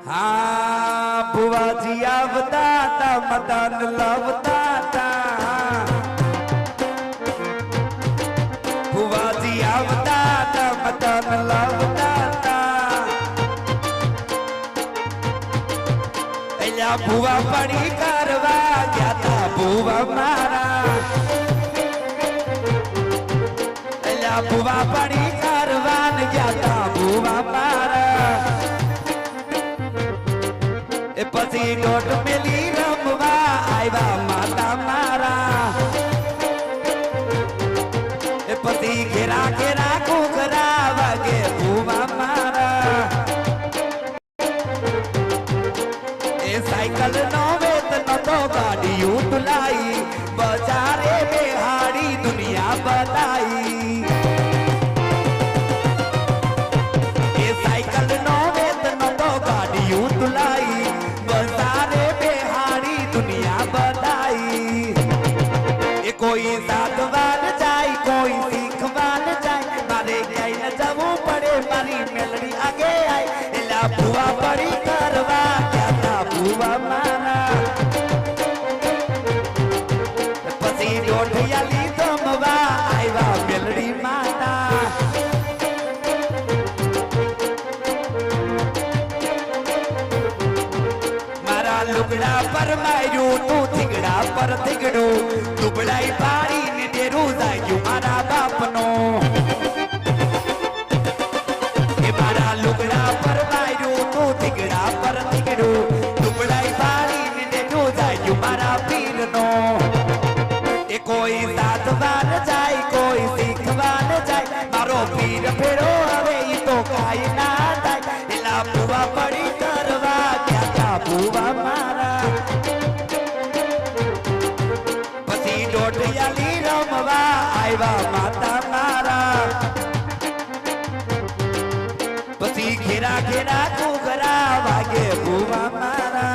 हाँ बुआजी आवता ता मदन लवता ता बुआजी आवता ता मदन लवता ता एला बुआ पड़ी करवा गया था बुआ मारा एला बुआ पड़ी करवान गया था बुआ मारा पसी डोट मिली रमवा आईवा माता मारा पसी घेरा घेरा कुकरा वगे बुआ मारा ए साइकिल नौवेत न तो गाड़ी उतलाई बाजारे में हारी दुनिया बताई ए साइकिल नौवेत न तो गाड़ी उतलाई बाजारे बिहारी दुनिया बताई कोई साधवान जाए कोई सीखवान जाए मारे गई न जबू पड़े मारी मेलड़ी आगे आई इला बुआ बड़ी करवा क्या था बुआ मारा पसी डोठियाली दमवा आईवा मेलड़ी माता लुगड़ा पर मारू तू थिगड़ा पर थिगड़ो दुबड़ाई पारी ने डेरू जायू मारा बापनो ए मारा लुगड़ा पर मारू तू थिगड़ा पर थिगड़ो दुबड़ाई पारी ने डेरू जायू मारा पीरनो ए कोई साधवान जाए कोई सीखवान जाए मारो पीर फेरो हवे ई तो काई ना थाय एला बुआ पड़ी करवा क्या क्या बुआ मारा पसी डोटियाली रमवा आईवा माता मारा पसी घेरा घेरा कुकरा वागे बुआ मारा